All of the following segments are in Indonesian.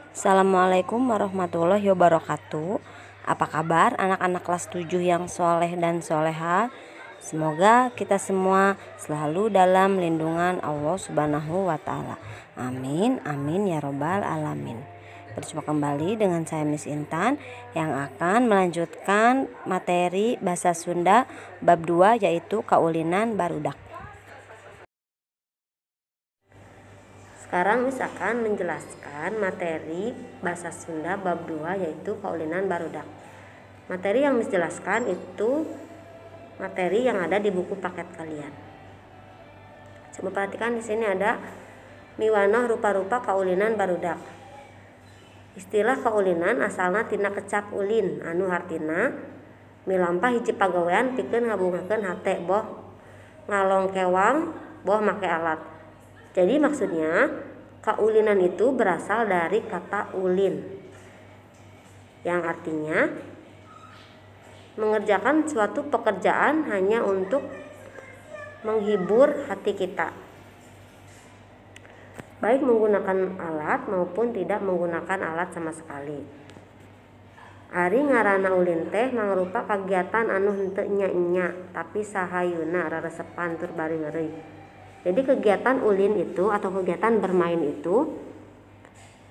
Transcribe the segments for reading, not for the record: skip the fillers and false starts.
Assalamualaikum warahmatullahi wabarakatuh. Apa kabar anak-anak kelas 7 yang soleh dan soleha? Semoga kita semua selalu dalam lindungan Allah Subhanahu wa Ta'ala. Amin, amin ya robbal alamin. Berjumpa kembali dengan saya Miss Intan yang akan melanjutkan materi bahasa Sunda bab 2, yaitu kaulinan barudak. Sekarang Miss akan menjelaskan materi bahasa Sunda bab 2, yaitu kaulinan barudak. Materi yang Miss jelaskan itu materi yang ada di buku paket kalian. Coba perhatikan di sini ada miwanoh rupa-rupa kaulinan barudak. Istilah kaulinan asalna tina kecap ulin anu hartina milampah hiji pagawean pikeun ngabungakeun hate boh ngalongkewang boh make alat. Jadi maksudnya kaulinan itu berasal dari kata ulin yang artinya mengerjakan suatu pekerjaan hanya untuk menghibur hati kita, baik menggunakan alat maupun tidak menggunakan alat sama sekali. Ari ngaranna ulin teh mangrupa kagiatan anu henteu nya-nya tapi sahayuna reresepan tur bari ngeureui. Jadi kegiatan ulin itu atau kegiatan bermain itu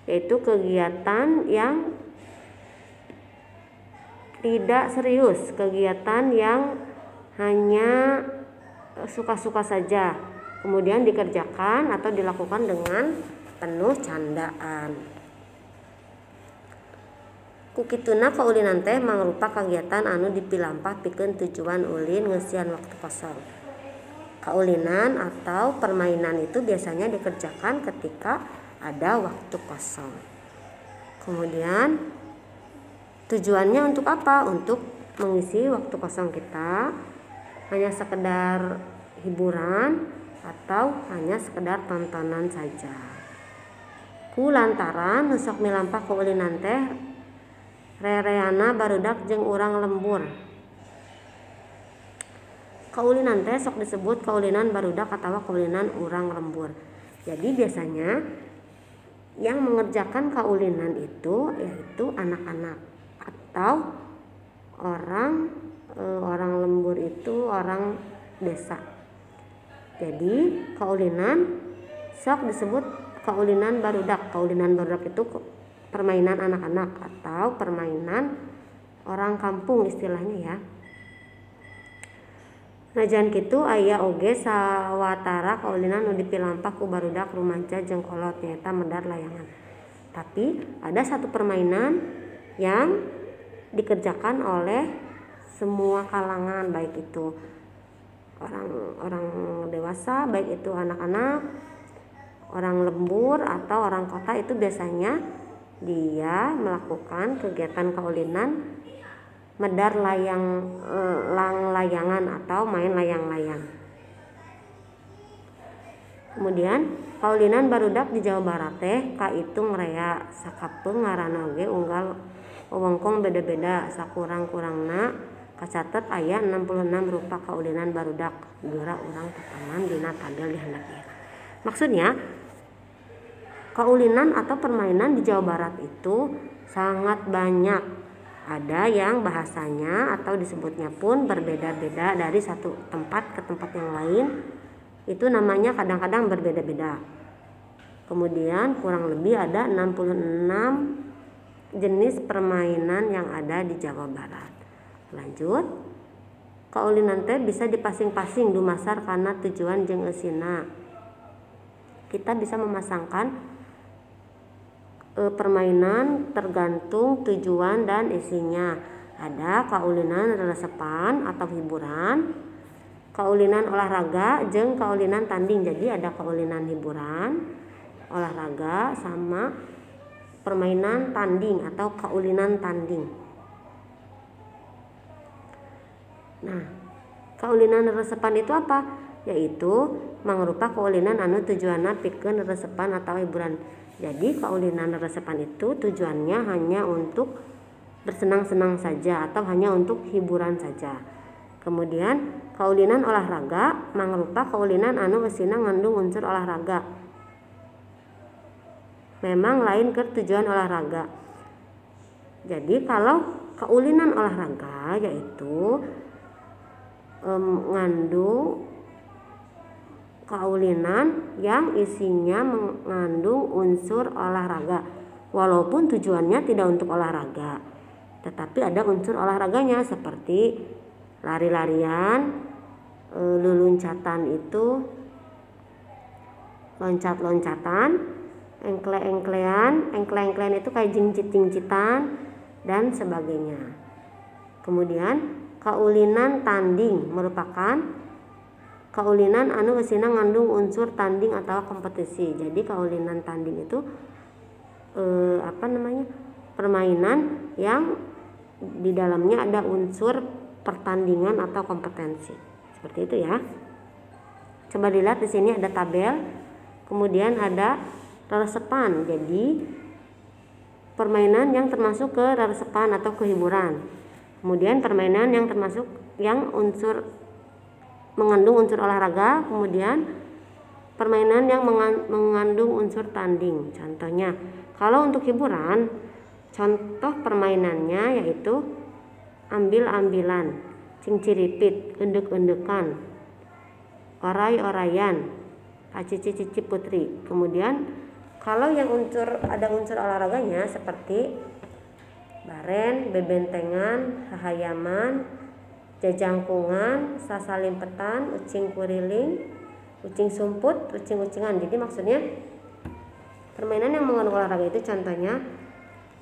yaitu kegiatan yang tidak serius, kegiatan yang hanya suka-suka saja, kemudian dikerjakan atau dilakukan dengan penuh candaan. Kukituna kaulinan teh mangrupa kegiatan anu dipilampah pikeun tujuan ulin ngeusian waktu kosong. Kaulinan atau permainan itu biasanya dikerjakan ketika ada waktu kosong. Kemudian tujuannya untuk apa? Untuk mengisi waktu kosong kita, hanya sekedar hiburan atau hanya sekedar tontonan saja. Kulantaran nusok milampah kaulinan teh rereana barudak jeung urang lembur. Kaulinan teh sok disebut kaulinan barudak atau kaulinan urang lembur. Jadi biasanya yang mengerjakan kaulinan itu yaitu anak-anak atau orang lembur itu orang desa. Jadi kaulinan sok disebut kaulinan barudak. Kaulinan barudak itu permainan anak-anak atau permainan orang kampung istilahnya ya. Najan kitu aya oge sawatara kaulinan nu dipilampah ku barudak rumaja jeung kolot nyaeta medar layangan. Tapi ada satu permainan yang dikerjakan oleh semua kalangan, baik itu orang dewasa, baik itu anak-anak, orang lembur atau orang kota. Itu biasanya dia melakukan kegiatan kaulinan medar layangan atau main layang-layang. Kemudian kaulinan barudak di Jawa Barat teh kaitung rea sakapeung ngaranna oge unggal wewengkon beda-beda, sakurang-kurangna kacatet aya 66 rupa kaulinan barudak geura urang tataman dina tabel di handap ieu. Maksudnya kaulinan atau permainan di Jawa Barat itu sangat banyak. Ada yang bahasanya atau disebutnya pun berbeda-beda dari satu tempat ke tempat yang lain. Itu namanya kadang-kadang berbeda-beda. Kemudian kurang lebih ada 66 jenis permainan yang ada di Jawa Barat. Lanjut, kaulinan teh bisa dipasing-pasing dumasar karena tujuan jeung eusina. Kita bisa memasangkan permainan tergantung tujuan dan isinya. Ada kaulinan reresepan atau hiburan, kaulinan olahraga jeung kaulinan tanding. Jadi ada kaulinan hiburan, olahraga sama permainan tanding atau kaulinan tanding. Nah, kaulinan reresepan itu apa? Yaitu mangrupa kaulinan anu tujuanna pikeun reresepan atau hiburan. Jadi kaulinan reresepan itu tujuannya hanya untuk bersenang-senang saja atau hanya untuk hiburan saja. Kemudian kaulinan olahraga mangrupa kaulinan anu eusina ngandung unsur olahraga. memang lain ke tujuan olahraga. Jadi kalau kaulinan olahraga yaitu mengandung kaulinan yang isinya mengandung unsur olahraga, walaupun tujuannya tidak untuk olahraga, tetapi ada unsur olahraganya seperti lari-larian, leluncatan itu loncat-loncatan, engkle-engklean itu kayak jingjit-jingjitan dan sebagainya. Kemudian kaulinan tanding merupakan kaulinan anu eusina ngandung unsur tanding atau kompetisi. Jadi kaulinan tanding itu permainan yang di dalamnya ada unsur pertandingan atau kompetensi. Seperti itu ya. Coba dilihat di sini ada tabel. Kemudian ada reresepan. Jadi permainan yang termasuk ke reresepan atau kehiburan. Kemudian permainan yang termasuk yang mengandung unsur olahraga. Kemudian permainan yang mengandung unsur tanding. Contohnya, kalau untuk hiburan, contoh permainannya yaitu ambil-ambilan, cinciripit, endek-endekan, oray-orayan, cici-cici putri. Kemudian kalau yang ada unsur olahraganya seperti baren, bebentengan, hahayaman, jajangkungan, sasalimpetan, ucing kuriling, ucing sumput, ucing-ucingan. Jadi maksudnya permainan yang mengandung olahraga itu contohnya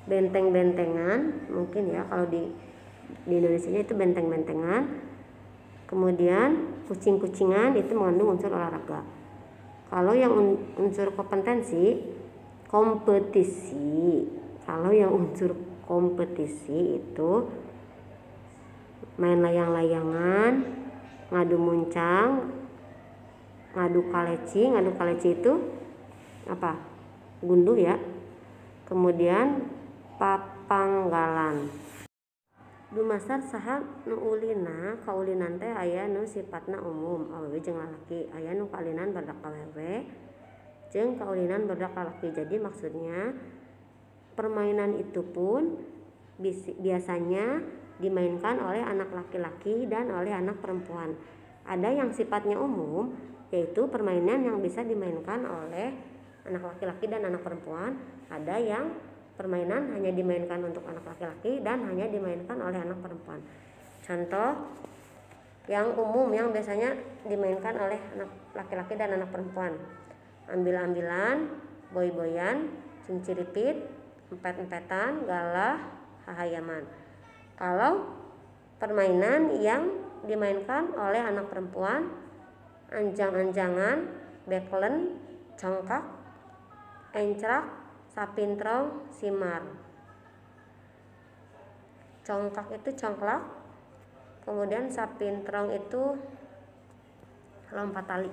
benteng-bentengan, mungkin ya kalau di Indonesia itu benteng-bentengan. Kemudian kucing-kucingan itu mengandung unsur olahraga. Kalau yang unsur kompetisi, kalau yang unsur kompetisi itu main layang-layangan, ngadu muncang, ngadu kaleci itu apa? Gundu ya. Kemudian papanggalan. Dumasar saha nu ulina kaulinan teh aya nu sifatna umum awewe jeung lalaki, aya nu kaulinan barudak awewe jeung kaulinan barudak lalaki. Jadi maksudnya permainan itu pun biasanya dimainkan oleh anak laki-laki dan oleh anak perempuan. Ada yang sifatnya umum, yaitu permainan yang bisa dimainkan oleh anak laki-laki dan anak perempuan. Ada yang permainan hanya dimainkan untuk anak laki-laki dan hanya dimainkan oleh anak perempuan. Contoh yang umum yang biasanya dimainkan oleh anak laki-laki dan anak perempuan: ambil-ambilan, boy-boyan, cinciripit, empet-empetan, galah, hahayaman. Kalau permainan yang dimainkan oleh anak perempuan: anjang-anjangan, beklen, congkak, encrak, sapintrong, simar. Congkak itu congklak, kemudian sapintrong itu lompat tali.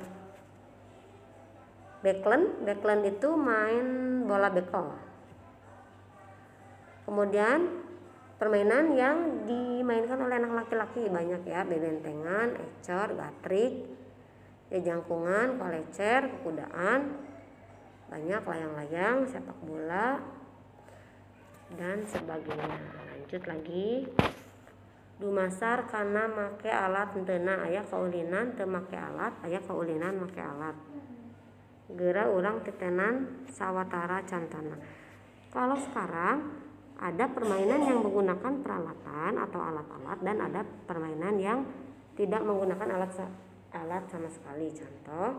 Beklen itu main bola bekel. Kemudian permainan yang dimainkan oleh anak laki-laki banyak ya: bebentengan, ecor, gatrik, jangkungan, kolecer, kekudaan, banyak layang-layang, sepak bola dan sebagainya. Lanjut lagi. Dumasar kana make alat henteu aya kaulinan teu make alat, aya kaulinan make alat. Geura urang titenan sawatara contohna. Kalau sekarang ada permainan yang menggunakan peralatan atau alat-alat dan ada permainan yang tidak menggunakan alat sama sekali. Contoh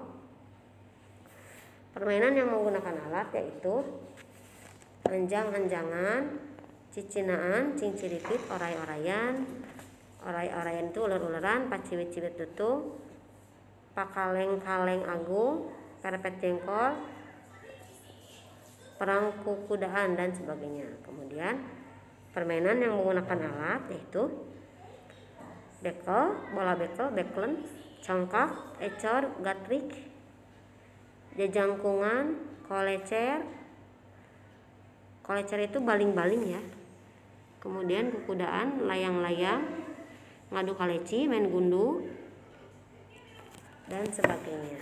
permainan yang menggunakan alat yaitu anjang-anjangan, cicinaan, cinciripit, oray-orayan. Oray-orayan itu uler-uleran, paciwit-ciwit tutung, pakaleng-kaleng agung, perepet jengkol, perang kukudaan dan sebagainya. Kemudian permainan yang menggunakan alat yaitu bekel, bola bekel, beklen, congkak, ecor, gatrik, jajangkungan, kolecer itu baling-baling ya. Kemudian kukudaan, layang-layang, ngadu kaleci, main gundu dan sebagainya.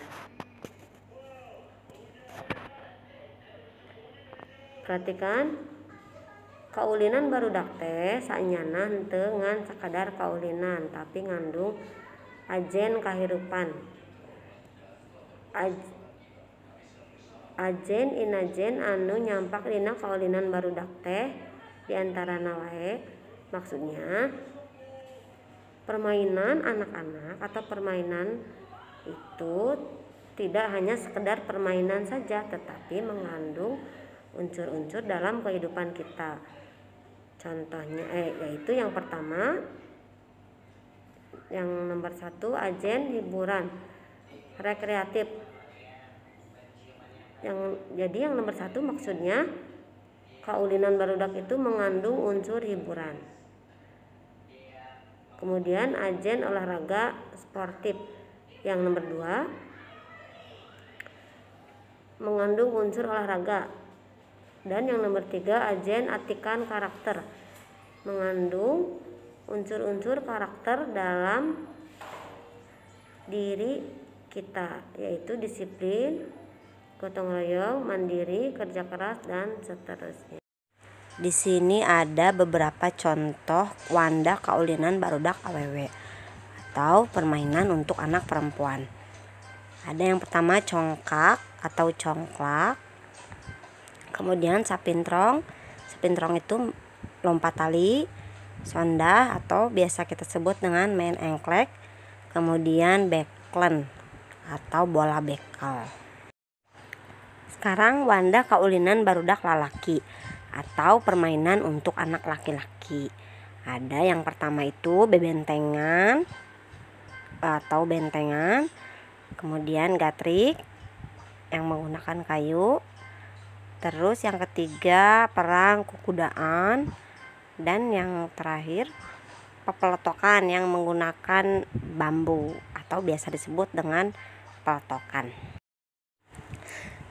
Perhatikan, kaulinan barudak teh saenyana henteu ngan sakadar kaulinan tapi ngandung ajen kahirupan. Ajen inajen anu nyampak dina kaulinan barudak teh diantarana wae. Maksudnya permainan anak-anak atau permainan itu tidak hanya sekedar permainan saja, tetapi mengandung unsur-unsur dalam kehidupan kita. Contohnya yaitu yang pertama, yang nomor 1, ajen hiburan rekreatif. Jadi yang nomor 1 maksudnya kaulinan barudak itu mengandung unsur hiburan. Kemudian ajen olahraga sportif. Yang nomor 2 mengandung unsur olahraga. Dan yang nomor 3 ajen atikan karakter, mengandung unsur-unsur karakter dalam diri kita, yaitu disiplin, gotong royong, mandiri, kerja keras, dan seterusnya. Di sini ada beberapa contoh wanda kaulinan barudak awewe atau permainan untuk anak perempuan. Ada yang pertama congkak atau congklak. Kemudian sapintrong. Sapintrong itu lompat tali. Sondah atau biasa kita sebut dengan main engklek. Kemudian beklen atau bola bekel. Sekarang wanda kaulinan barudak lalaki atau permainan untuk anak laki-laki. Ada yang pertama itu bebentengan atau bentengan. Kemudian gatrik yang menggunakan kayu. Terus yang ketiga perang kukudaan. Dan yang terakhir pepeletokan yang menggunakan bambu atau biasa disebut dengan peletokan.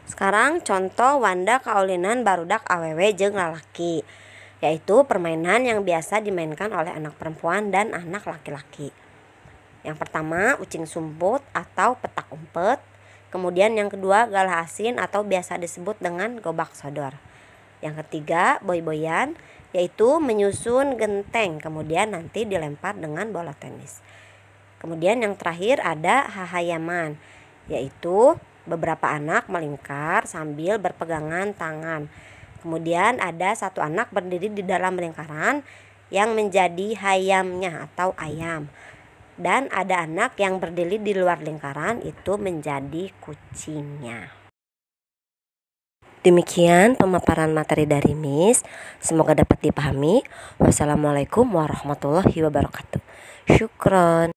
Sekarang contoh wanda kaulinan barudak awewe jeung lalaki, yaitu permainan yang biasa dimainkan oleh anak perempuan dan anak laki-laki. Yang pertama ucing sumput atau petak umpet. Kemudian yang kedua galah asin atau biasa disebut dengan gobak sodor. Yang ketiga boy-boyan, yaitu menyusun genteng kemudian nanti dilempar dengan bola tenis. Kemudian yang terakhir ada hahayaman, yaitu beberapa anak melingkar sambil berpegangan tangan. Kemudian ada satu anak berdiri di dalam lingkaran yang menjadi hayamnya atau ayam. Dan ada anak yang berdiri di luar lingkaran itu menjadi kucingnya. Demikian pemaparan materi dari Miss. Semoga dapat dipahami. Wassalamualaikum warahmatullahi wabarakatuh. Syukron.